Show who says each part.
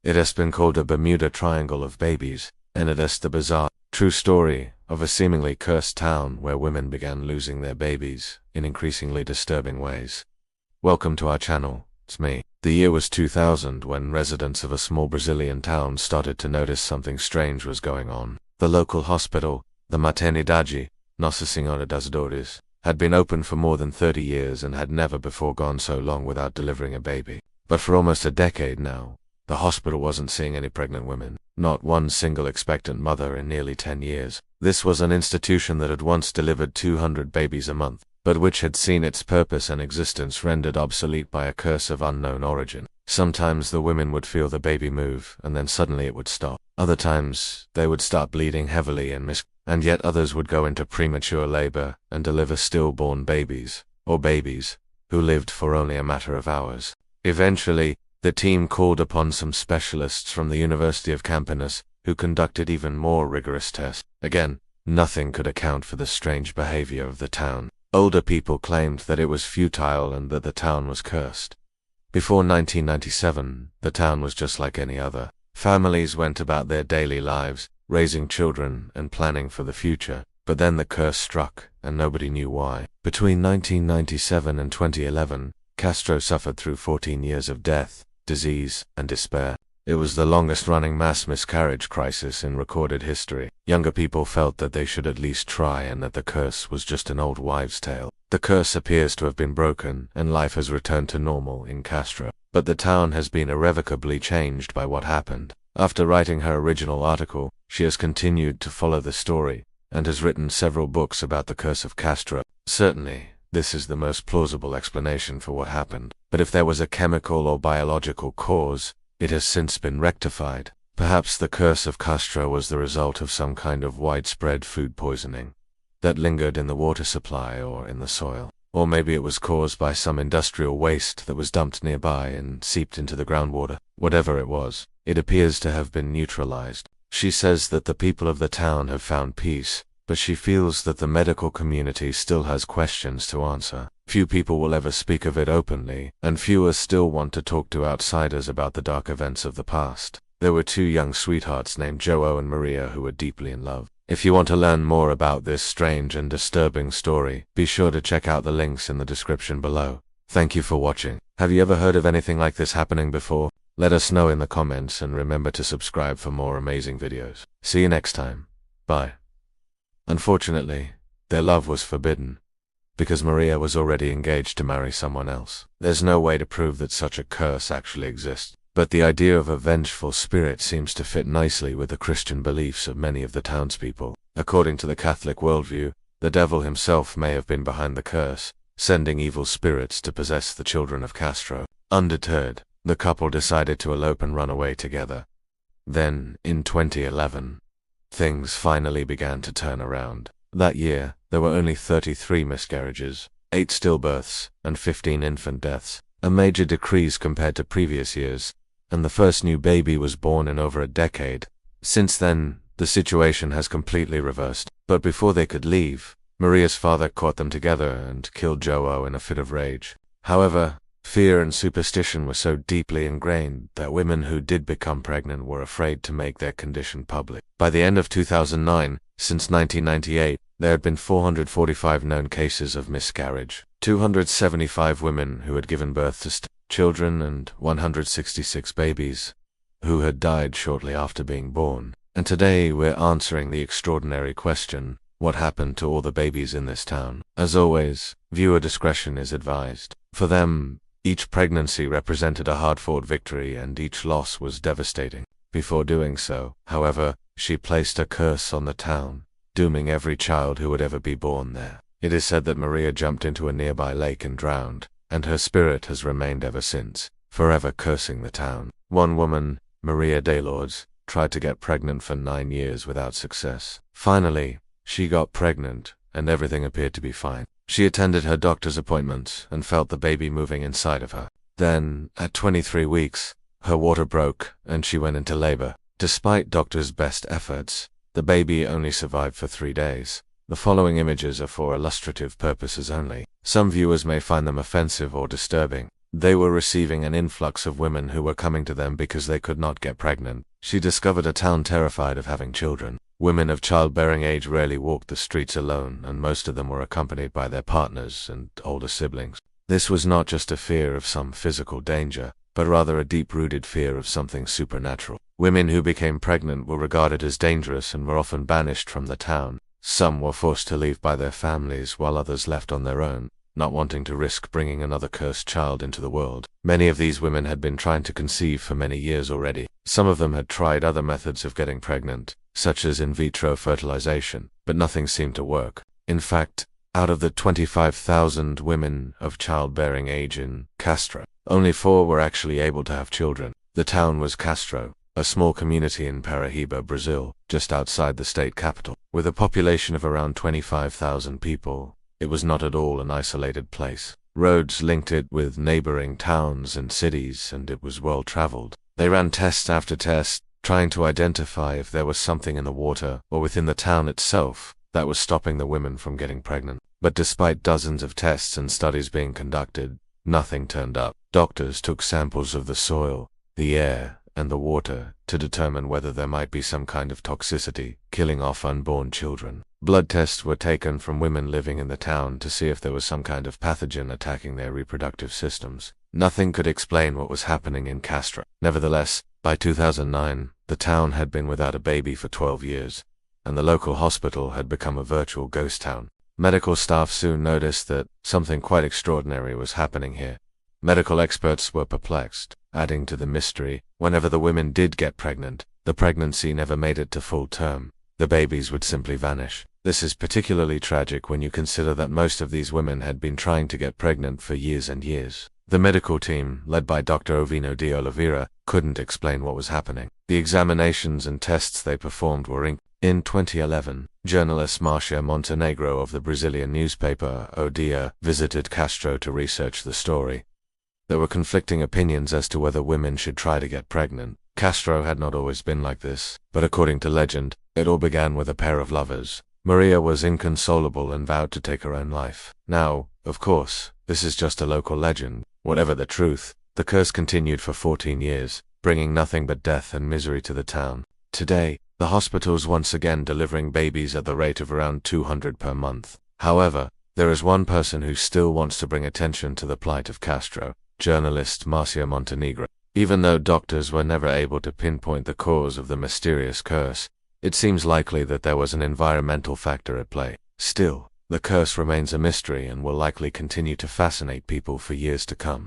Speaker 1: It has been called a Bermuda Triangle of babies, and it is the bizarre, true story of a seemingly cursed town where women began losing their babies in increasingly disturbing ways. Welcome to our channel, it's me. The year was 2000 when residents of a small Brazilian town started to notice something strange was going on. The local hospital, the Maternidade Nossa Senhora das Dores, had been open for more than 30 years and had never before gone so long without delivering a baby. But for almost a decade now, the hospital wasn't seeing any pregnant women, not one single expectant mother in nearly 10 years. This was an institution that had once delivered 200 babies a month, but which had seen its purpose and existence rendered obsolete by a curse of unknown origin. Sometimes the women would feel the baby move, and then suddenly it would stop. Other times, they would start bleeding heavily and yet others would go into premature labor and deliver stillborn babies, or babies, who lived for only a matter of hours. Eventually, the team called upon some specialists from the University of Campinas, who conducted even more rigorous tests. Again, nothing could account for the strange behavior of the town. Older people claimed that it was futile and that the town was cursed. Before 1997, the town was just like any other. Families went about their daily lives, raising children and planning for the future. But then the curse struck, and nobody knew why. Between 1997 and 2011, Castro suffered through 14 years of death, disease, and despair. It was the longest-running mass miscarriage crisis in recorded history. Younger people felt that they should at least try and that the curse was just an old wives' tale. The curse appears to have been broken, and life has returned to normal in Castro. But the town has been irrevocably changed by what happened. After writing her original article, she has continued to follow the story, and has written several books about the curse of Castro. Certainly, this is the most plausible explanation for what happened. But if there was a chemical or biological cause, it has since been rectified. Perhaps the curse of Castro was the result of some kind of widespread food poisoning that lingered in the water supply or in the soil. Or maybe it was caused by some industrial waste that was dumped nearby and seeped into the groundwater. Whatever it was, it appears to have been neutralized. She says that the people of the town have found peace, but she feels that the medical community still has questions to answer. Few people will ever speak of it openly, and fewer still want to talk to outsiders about the dark events of the past. There were two young sweethearts named João and Maria who were deeply in love. If you want to learn more about this strange and disturbing story, be sure to check out the links in the description below. Thank you for watching. Have you ever heard of anything like this happening before? Let us know in the comments, and remember to subscribe for more amazing videos. See you next time. Bye. Unfortunately, their love was forbidden, because Maria was already engaged to marry someone else. There's no way to prove that such a curse actually exists, but the idea of a vengeful spirit seems to fit nicely with the Christian beliefs of many of the townspeople. According to the Catholic worldview, the devil himself may have been behind the curse, sending evil spirits to possess the children of Castro. Undeterred, the couple decided to elope and run away together. Then, in 2011, things finally began to turn around. That year, there were only 33 miscarriages, 8 stillbirths, and 15 infant deaths, a major decrease compared to previous years, and the first new baby was born in over a decade. Since then, the situation has completely reversed. But before they could leave, Maria's father caught them together and killed João in a fit of rage. However, fear and superstition were so deeply ingrained that women who did become pregnant were afraid to make their condition public. By the end of 2009, since 1998, there had been 445 known cases of miscarriage, 275 women who had given birth to children, and 166 babies who had died shortly after being born. And today we're answering the extraordinary question, what happened to all the babies in this town? As always, viewer discretion is advised. For them, each pregnancy represented a hard-fought victory, and each loss was devastating. Before doing so, however, she placed a curse on the town, dooming every child who would ever be born there. It is said that Maria jumped into a nearby lake and drowned, and her spirit has remained ever since, forever cursing the town. One woman, Maria de Lourdes, tried to get pregnant for 9 years without success. Finally, she got pregnant, and everything appeared to be fine. She attended her doctor's appointments and felt the baby moving inside of her. Then, at 23 weeks, her water broke and she went into labor. Despite doctors' best efforts, the baby only survived for 3 days. The following images are for illustrative purposes only. Some viewers may find them offensive or disturbing. They were receiving an influx of women who were coming to them because they could not get pregnant. She discovered a town terrified of having children. Women of childbearing age rarely walked the streets alone, and most of them were accompanied by their partners and older siblings. This was not just a fear of some physical danger, but rather a deep-rooted fear of something supernatural. Women who became pregnant were regarded as dangerous and were often banished from the town. Some were forced to leave by their families, while others left on their own, not wanting to risk bringing another cursed child into the world. Many of these women had been trying to conceive for many years already. Some of them had tried other methods of getting pregnant, such as in vitro fertilization, but nothing seemed to work. In fact, out of the 25,000 women of childbearing age in Castro, only 4 were actually able to have children. The town was Castro, a small community in Paraíba, Brazil, just outside the state capital. With a population of around 25,000 people, it was not at all an isolated place. Roads linked it with neighboring towns and cities, and it was well traveled. They ran test after test, trying to identify if there was something in the water or within the town itself that was stopping the women from getting pregnant. But despite dozens of tests and studies being conducted, nothing turned up. Doctors took samples of the soil, the air, and the water to determine whether there might be some kind of toxicity, killing off unborn children. Blood tests were taken from women living in the town to see if there was some kind of pathogen attacking their reproductive systems. Nothing could explain what was happening in Castro. Nevertheless, by 2009, the town had been without a baby for 12 years, and the local hospital had become a virtual ghost town. Medical staff soon noticed that something quite extraordinary was happening here. Medical experts were perplexed. Adding to the mystery, whenever the women did get pregnant, the pregnancy never made it to full term. The babies would simply vanish. This is particularly tragic when you consider that most of these women had been trying to get pregnant for years and years. The medical team, led by Dr. Ovino de Oliveira, couldn't explain what was happening. The examinations and tests they performed were In 2011, journalist Marcia Montenegro of the Brazilian newspaper O Dia visited Castro to research the story. There were conflicting opinions as to whether women should try to get pregnant. Castro had not always been like this, but according to legend, it all began with a pair of lovers. Maria was inconsolable and vowed to take her own life. Now, of course, this is just a local legend. Whatever the truth, the curse continued for 14 years, bringing nothing but death and misery to the town. Today, the hospital's once again delivering babies at the rate of around 200 per month. However, there is one person who still wants to bring attention to the plight of Castro. Journalist Marcia Montenegro. Even though doctors were never able to pinpoint the cause of the mysterious curse, it seems likely that there was an environmental factor at play. Still, the curse remains a mystery and will likely continue to fascinate people for years to come.